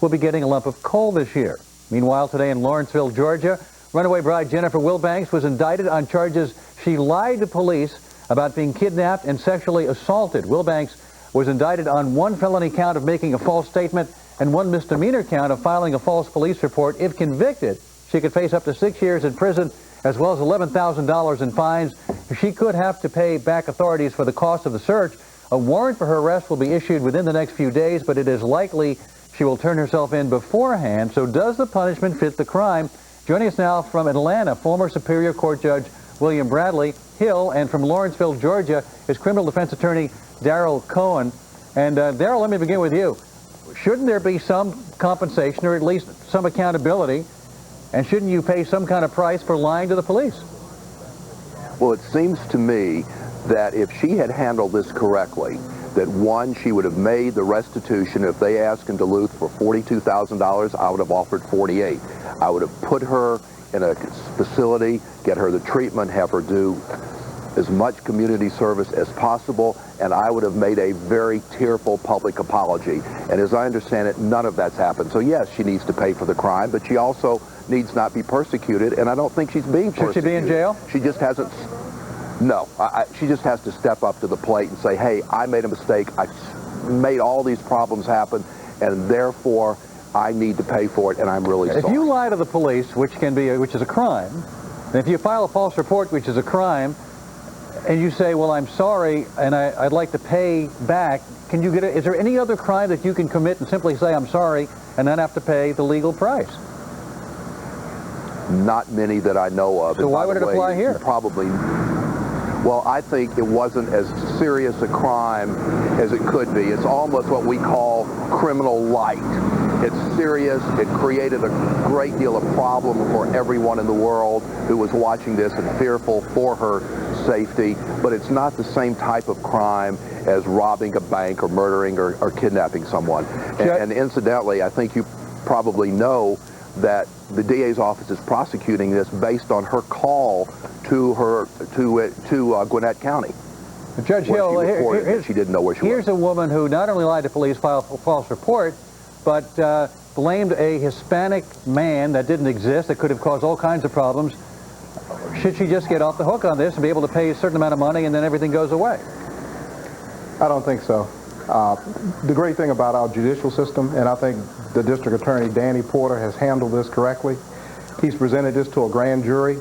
will be getting a lump of coal this year. Meanwhile, today in Lawrenceville, Georgia, runaway bride Jennifer Wilbanks was indicted on charges she lied to police about being kidnapped and sexually assaulted. Wilbanks was indicted on 1 felony count of making a false statement and 1 misdemeanor count of filing a false police report. If convicted, she could face up to 6 years in prison as well as $11,000 in fines. She could have to pay back authorities for the cost of the search. A warrant for her arrest will be issued within the next few days, but it is likely she will turn herself in beforehand. So does the punishment fit the crime? Joining us now from Atlanta, former Superior Court Judge William Bradley Hill, and from Lawrenceville, Georgia, is criminal defense attorney Daryl Cohen. And Daryl, let me begin with you. Shouldn't there be some compensation or at least some accountability? And shouldn't you pay some kind of price for lying to the police? Well, it seems to me that if she had handled this correctly, that one, she would have made the restitution. If they asked in Duluth for $42,000, I would have offered $48,000. I would have put her in a facility, get her the treatment, have her do as much community service as possible, and I would have made a very tearful public apology. And as I understand it, none of that's happened. So yes, she needs to pay for the crime, but she also needs not be persecuted, and I don't think she's being persecuted. Should she be in jail? She just hasn't. No, she just has to step up to the plate and say, hey, I made a mistake. I made all these problems happen, and therefore I need to pay for it, and I'm really sorry. If you lie to the police, which is a crime, and if you file a false report, which is a crime, and you say, well, I'm sorry, and I'd like to pay back, can you get it? Is there any other crime that you can commit and simply say, I'm sorry, and then have to pay the legal price? Not many that I know of. So why would it apply here? Probably. Well, I think it wasn't as serious a crime as it could be. It's almost what we call criminal light. It's serious. It created a great deal of problem for everyone in the world who was watching this and fearful for her safety. But it's not the same type of crime as robbing a bank or murdering or kidnapping someone. And incidentally, I think you probably know that the DA's office is prosecuting this based on her call to Gwinnett County. Judge Hill, she didn't know where she was. Here's a woman who not only lied to police, filed a false report, but blamed a Hispanic man that didn't exist, that could have caused all kinds of problems. Should she just get off the hook on this and be able to pay a certain amount of money and then everything goes away? I don't think so. The great thing about our judicial system, and I think the district attorney, Danny Porter, has handled this correctly. He's presented this to a grand jury,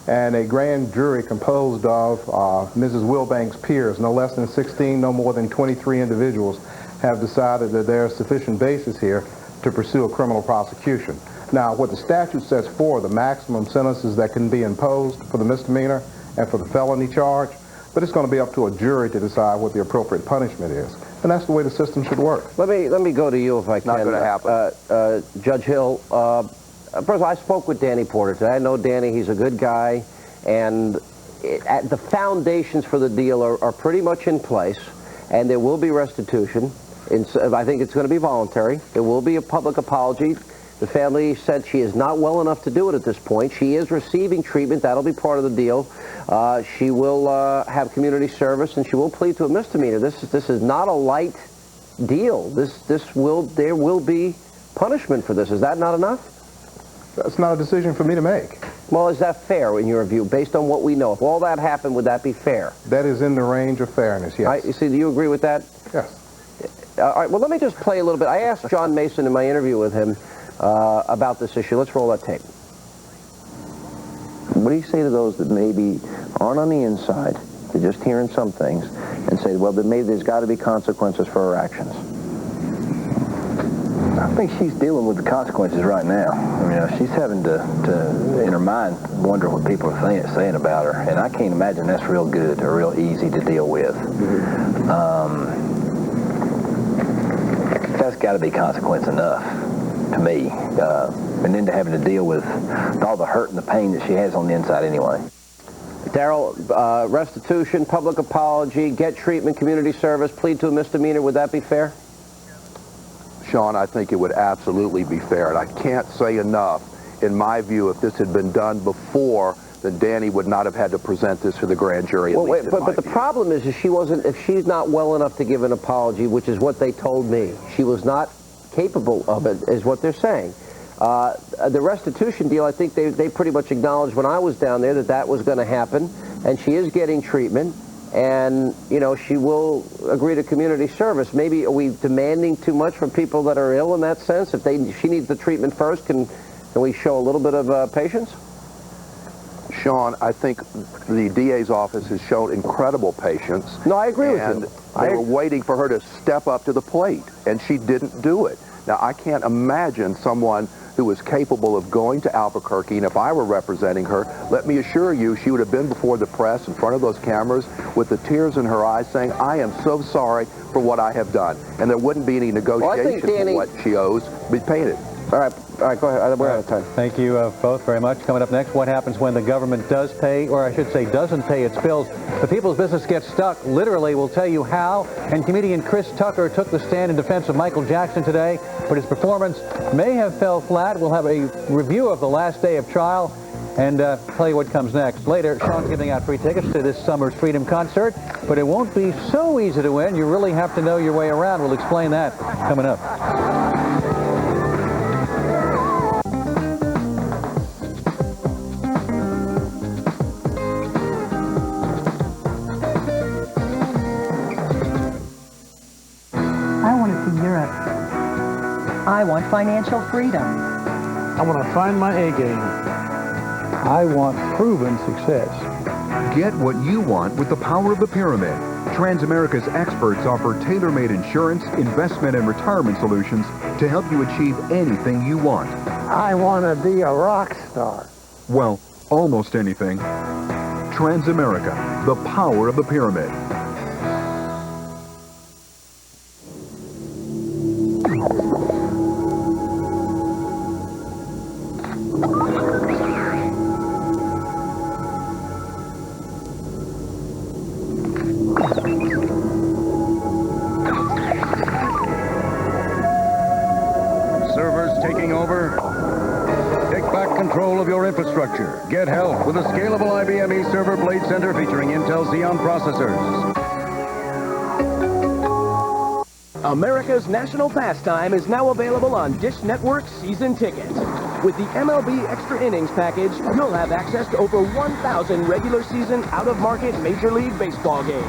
and a grand jury composed of Mrs. Wilbank's peers, no less than 16, no more than 23 individuals, have decided that there is sufficient basis here to pursue a criminal prosecution. Now, what the statute sets for, the maximum sentences that can be imposed for the misdemeanor and for the felony charge, but it's going to be up to a jury to decide what the appropriate punishment is. And that's the way the system should work. Let me go to you if I can. Not going to happen. Judge Hill, first of all, I spoke with Danny Porter today. I know Danny, he's a good guy, and the foundations for the deal are pretty much in place, and there will be restitution. I think it's going to be voluntary. There will be a public apology. The family said she is not well enough to do it at this point. She is receiving treatment. That'll be part of the deal. She will have community service, and she will plead to a misdemeanor. This is not a light deal. There will be punishment for this. Is that not enough? That's not a decision for me to make. Well, is that fair in your view, based on what we know? If all that happened, would that be fair? That is in the range of fairness, yes. You see, do you agree with that? Yes. All right, well, let me just play a little bit. I asked John Mason in my interview with him about this issue. Let's roll that tape. What do you say to those that maybe aren't on the inside, they're just hearing some things, and say, well, maybe there's got to be consequences for her actions? I think she's dealing with the consequences right now. I mean, she's having to in her mind, wonder what people are saying about her, and I can't imagine that's real good or real easy to deal with. That's got to be consequence enough to me, and then to having to deal with all the hurt and the pain that she has on the inside anyway. Darrell, restitution, public apology, get treatment, community service, plead to a misdemeanor, would that be fair? Sean, I think it would absolutely be fair, and I can't say enough. In my view, if this had been done before, then Danny would not have had to present this to the grand jury. Well, wait, but the problem is if she's not well enough to give an apology, which is what they told me, she was not capable of it, is what they're saying. The restitution deal, I think they pretty much acknowledged when I was down there that was going to happen, and she is getting treatment, and, you know, she will agree to community service. Maybe are we demanding too much from people that are ill in that sense? If she needs the treatment first, can we show a little bit of patience? Sean, I think the DA's office has shown incredible patience. No, I agree with you. And they were waiting for her to step up to the plate, and she didn't do it. Now, I can't imagine someone who was capable of going to Albuquerque, and if I were representing her, let me assure you, she would have been before the press in front of those cameras with the tears in her eyes saying, I am so sorry for what I have done. And there wouldn't be any negotiation for what she owes be paid. All right, go ahead. We're out of time. Thank you both very much. Coming up next, what happens when the government does pay, or I should say doesn't pay its bills? The people's business gets stuck. Literally, we'll tell you how. And comedian Chris Tucker took the stand in defense of Michael Jackson today, but his performance may have fell flat. We'll have a review of the last day of trial and tell you what comes next. Later, Sean's giving out free tickets to this summer's Freedom Concert, but it won't be so easy to win. You really have to know your way around. We'll explain that coming up. I want financial freedom. I want to find my A game. I want proven success. Get what you want with the power of the pyramid. Transamerica's experts offer tailor-made insurance, investment, and retirement solutions to help you achieve anything you want. I want to be a rock star. Well, almost anything. Transamerica, the power of the pyramid. Infrastructure. Get help with a scalable IBM eServer Blade Center featuring Intel Xeon processors. America's national pastime is now available on Dish Network Season Ticket. With the MLB Extra Innings package, you'll have access to over 1,000 regular season, out-of-market Major League Baseball games.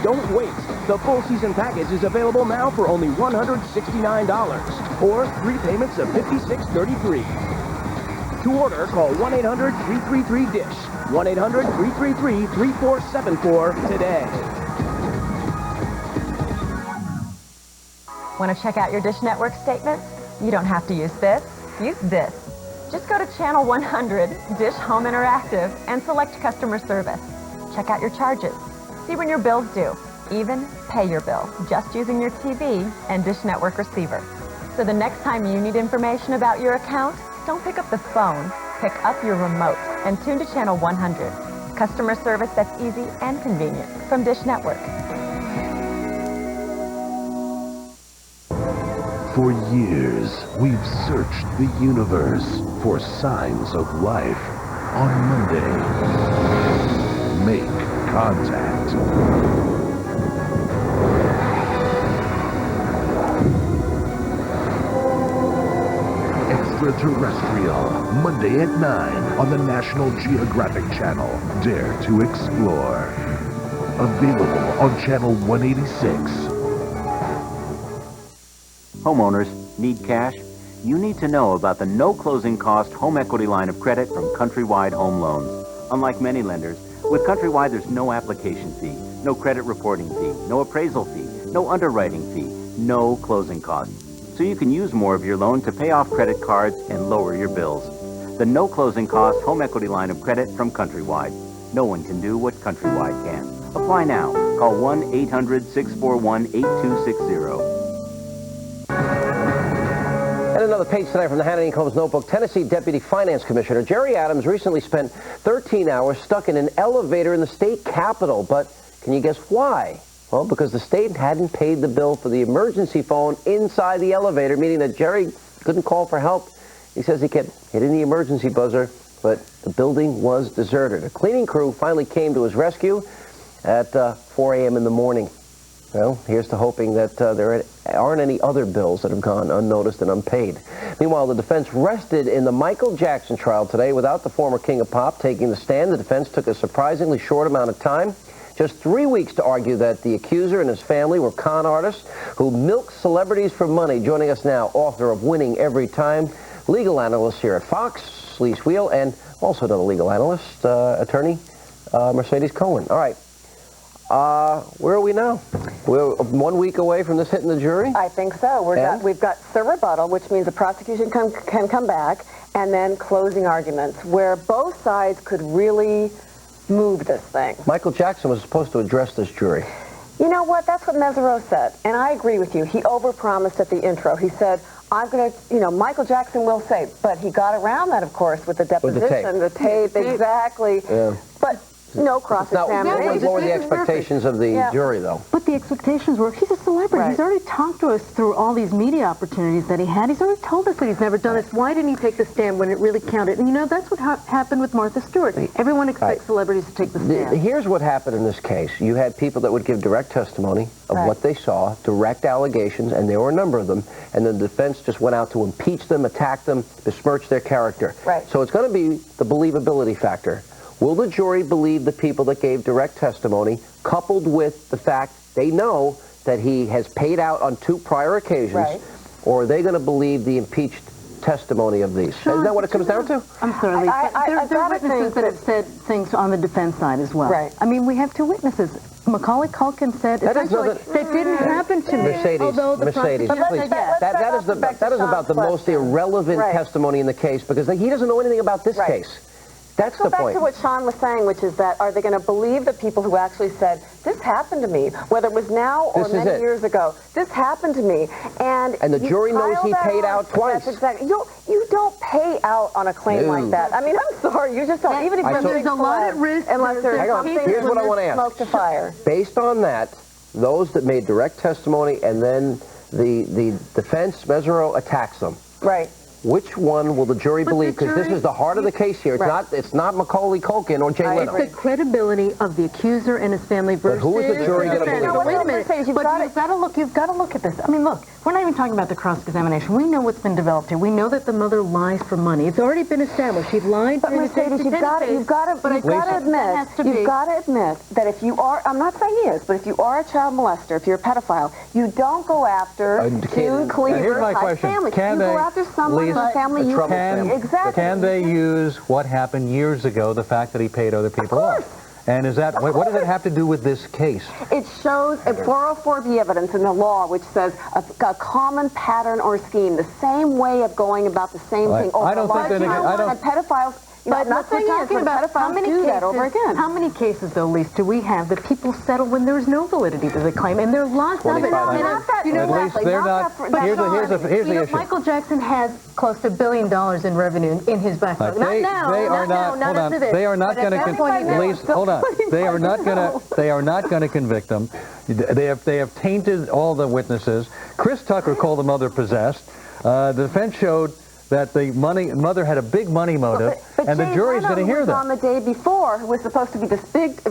Don't wait. The full season package is available now for only $169, or 3 payments of $56.33. To order, call 1-800-333-DISH. 1-800-333-3474 today. Want to check out your Dish Network statements? You don't have to use this. Use this. Just go to Channel 100, Dish Home Interactive, and select Customer Service. Check out your charges. See when your bill's due. Even pay your bill just using your TV and Dish Network receiver. So the next time you need information about your account, don't pick up the phone. Pick up your remote and tune to Channel 100. Customer service that's easy and convenient from Dish Network. For years, we've searched the universe for signs of life. On Monday, make contact. Extraterrestrial, Monday at 9 on the National Geographic Channel. Dare to explore. Available on Channel 186. Homeowners need cash? You need to know about the no closing cost home equity line of credit from Countrywide Home Loans. Unlike many lenders, with Countrywide there's no application fee, no credit reporting fee, no appraisal fee, no underwriting fee, no closing costs. So you can use more of your loan to pay off credit cards and lower your bills. The no closing cost home equity line of credit from Countrywide. No one can do what Countrywide can. Apply now. Call 1-800-641-8260. And another page tonight from the Hannity Colmes notebook. Tennessee Deputy Finance Commissioner Jerry Adams recently spent 13 hours stuck in an elevator in the state capitol. But can you guess why? Well, because the state hadn't paid the bill for the emergency phone inside the elevator, meaning that Jerry couldn't call for help. He says he kept hitting the emergency buzzer, but the building was deserted. A cleaning crew finally came to his rescue at 4 a.m. in the morning. Well, here's to hoping that there aren't any other bills that have gone unnoticed and unpaid. Meanwhile, the defense rested in the Michael Jackson trial today without the former King of Pop taking the stand. The defense took a surprisingly short amount of time. Just 3 weeks to argue that the accuser and his family were con artists who milked celebrities for money. Joining us now, author of Winning Every Time, legal analyst here at Fox, Lee Wheel, and also another legal analyst, attorney Mercedes Cohen. All right. Where are we now? We're 1 week away from this hitting the jury? I think so. We've got the rebuttal, which means the prosecution can come back, and then closing arguments, where both sides could really move this thing. Michael Jackson was supposed to address this jury. You know what? That's what Mesereau said, and I agree with you. He overpromised at the intro. He said, I'm going to, Michael Jackson will say, but he got around that, of course, with the deposition, the tape, exactly. Yeah. But no cross-examination. What were the expectations of the jury, though? But the expectations were, he's a celebrity. Right. He's already talked to us through all these media opportunities that he had. He's already told us that he's never done this. Why didn't he take the stand when it really counted? And, that's what happened with Martha Stewart. Everyone expects celebrities to take the stand. Here's what happened in this case. You had people that would give direct testimony of what they saw, direct allegations, and there were a number of them, and the defense just went out to impeach them, attack them, besmirch their character. Right. So it's going to be the believability factor. Will the jury believe the people that gave direct testimony, coupled with the fact they know that he has paid out on 2 prior occasions, or are they going to believe the impeached testimony of these? Isn't that what it comes down to? I'm sorry, Lee. There are witnesses that have said things on the defense side as well. Right. I mean, we have 2 witnesses. Macaulay Culkin said essentially that didn't happen to me. Mercedes, please. That is about the most irrelevant testimony in the case, because he doesn't know anything about this case. That's the point. Let's go back to what Sean was saying, which is that are they going to believe the people who actually said, this happened to me, whether it was now or many years ago, this happened to me. And the jury knows he paid out twice. That's exactly. You don't pay out on a claim like that. I mean, I'm sorry, you just don't. Even if there's a lot at risk, unless there's something, here's what I want to ask. Smoke to fire. Based on that, those that made direct testimony and then the defense, Mesereau, attacks them. Right. Which one will the jury believe? Because this is the heart of the case here. It's not Macaulay Culkin or Jay Leno. It's the credibility of the accuser and his family versus. But who is the jury going to believe? Wait a minute. But you've got to look at this. I mean, look, We're not even talking about the cross-examination. We know what's been developed here. We know that the mother lies for money. It's already been established. She lied. But Mercedes, you've got to admit that if you are, I'm not saying he is, but if you are a child molester, if you're a pedophile, you don't go after June Cleaver-type families. You go after someone in the family you exactly. Can they use what happened years ago, the fact that he paid other people off? And is that what does it have to do with this case? It shows a 404B evidence in the law which says a common pattern or scheme, the same way of going about the same thing over a large time. And pedophiles, but not talking about how many cases, that over again. How many cases, though, Lise, do we have that people settle when there's no validity to the claim, and there are lots of it? Here's the issue. Michael Jackson has close to $1 billion in revenue in his backlog. Not now. They are not going to convict him. They have tainted all the witnesses. Chris Tucker called the mother possessed. The defense showed that the mother had a big money motive, and the jury's going to hear that. On the day before, who was supposed to be this big,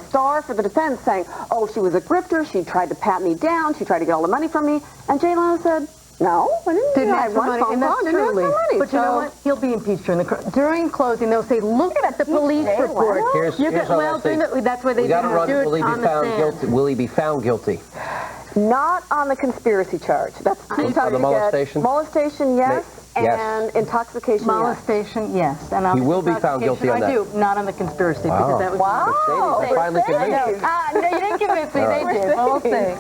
star for the defense, saying, "Oh, she was a grifter. She tried to pat me down. She tried to get all the money from me." And Jay Leno said, "No, I didn't ask for money." And that's true, Lise. But you know what? He'll be impeached during closing. They'll say, "Look at the police report." Here's that's why they do it on the stand. Will he be found guilty? Not on the conspiracy charge. That's too tough to get. Molestation? Molestation, yes. And intoxication, molestation, yes. And he will be found guilty on that. I do, not on the conspiracy, because that was... Wow! Mercedes, finally convinced. No, you didn't convince me, they did. We'll see.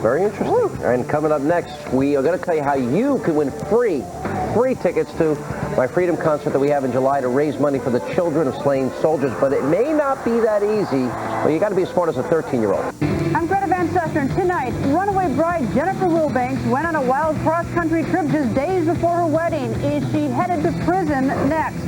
Very interesting. And coming up next, we are going to tell you how you can win free tickets to my Freedom concert that we have in July to raise money for the children of slain soldiers. But it may not be that easy. Well, you got to be as smart as a 13-year-old. I'm Greta Van Susteren. Tonight, runaway bride Jennifer Wilbanks went on a wild cross-country trip just days before her wedding. Is she headed to prison next?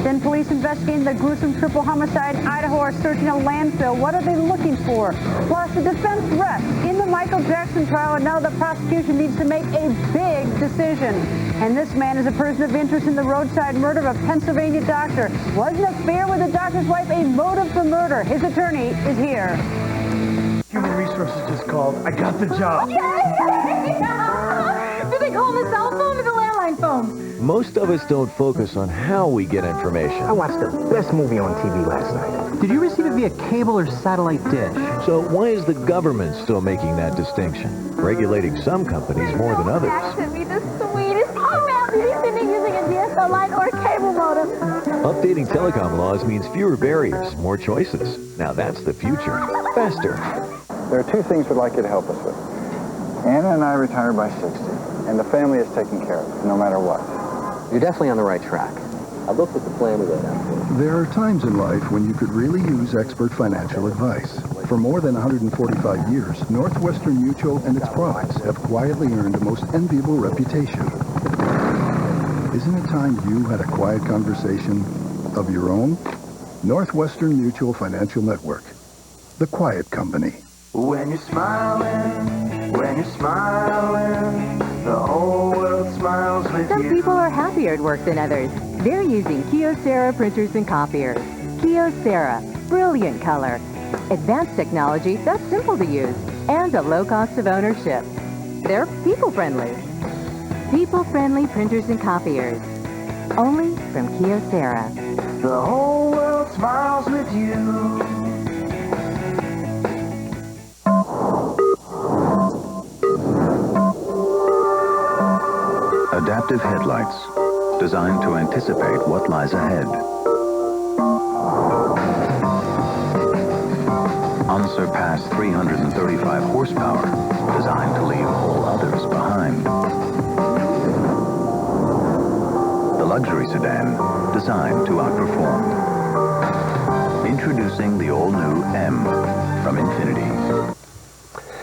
Then police investigating the gruesome triple homicide in Idaho are searching a landfill. What are they looking for? Plus, the defense rests in the Michael Jackson trial, and now the prosecution needs to make a big decision. And this man is a person of interest in the roadside murder of a Pennsylvania doctor. Was an affair with the doctor's wife a motive for murder? His attorney is here. Human Resources just called. I got the job. Did they call on the cell phone or the landline phone? Most of us don't focus on how we get information. I watched the best movie on TV last night. Did you receive it via cable or satellite dish? So why is the government still making that distinction? Regulating some companies more than others. That should be the sweetest email. Did you send it using a DSL line or a cable modem? Updating telecom laws means fewer barriers, more choices. Now that's the future. Faster. There are two things we'd like you to help us with. Anna and I retired by 60, and the family is taken care of, no matter what. You're definitely on the right track. I looked at the plan we laid out for you. There are times in life when you could really use expert financial advice. For more than 145 years, Northwestern Mutual and its products have quietly earned a most enviable reputation. Isn't it time you had a quiet conversation of your own? Northwestern Mutual Financial Network. The Quiet Company. When you're smiling, the whole world smiles with you. Some people are happier at work than others. They're using Kyocera printers and copiers. Kyocera, brilliant color, advanced technology that's simple to use, and a low cost of ownership. They're people-friendly. People-friendly printers and copiers. Only from Kyocera. The whole world smiles with you. Adaptive headlights, designed to anticipate what lies ahead. Unsurpassed 335 horsepower, designed to leave all others behind. The luxury sedan, designed to outperform. Introducing the all-new M from Infiniti.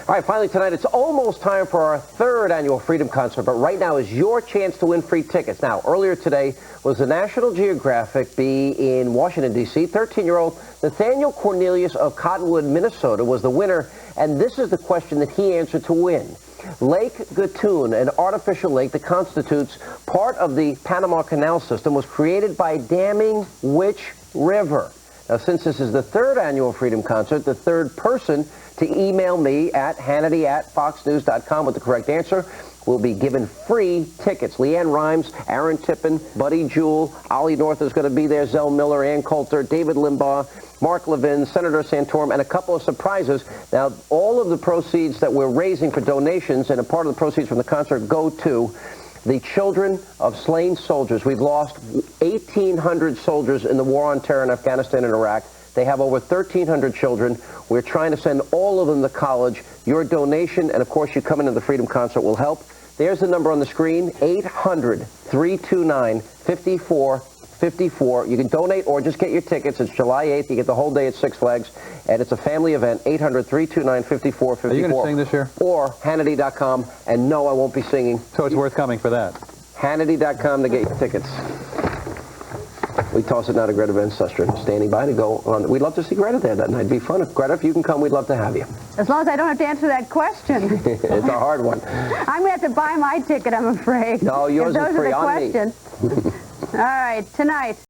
All right, finally tonight, it's almost time for our third annual Freedom Concert, but right now is your chance to win free tickets. Now, earlier today was the National Geographic Bee in Washington, D.C. 13-year-old Nathaniel Cornelius of Cottonwood, Minnesota was the winner, and this is the question that he answered to win. Lake Gatun, an artificial lake that constitutes part of the Panama Canal system, was created by damming which river? Now, since this is the third annual Freedom Concert, the third person to email me at Hannity@foxnews.com with the correct answer will be given free tickets. Leanne Rimes, Aaron Tippin, Buddy Jewell, Ollie North is going to be there, Zell Miller, Ann Coulter, David Limbaugh, Mark Levin, Senator Santorum, and a couple of surprises. Now, all of the proceeds that we're raising for donations and a part of the proceeds from the concert go to the children of slain soldiers. We've lost 1,800 soldiers in the war on terror in Afghanistan and Iraq. They have over 1,300 children. We're trying to send all of them to college. Your donation, and of course you coming to the Freedom Concert, will help. There's the number on the screen, 800-329-5454. You can donate or just get your tickets. It's July 8th. You get the whole day at Six Flags, and it's a family event, 800-329-5454. Are you going to sing this year? Or Hannity.com, and no, I won't be singing. So it's worth coming for that. Hannity.com to get your tickets. We toss it now to Greta Van Susteren, standing by to go on. We'd love to see Greta there that night. It'd be fun. Greta, if you can come, we'd love to have you. As long as I don't have to answer that question. It's a hard one. I'm going to have to buy my ticket, I'm afraid. No, yours is free. Those are the questions. All right, tonight.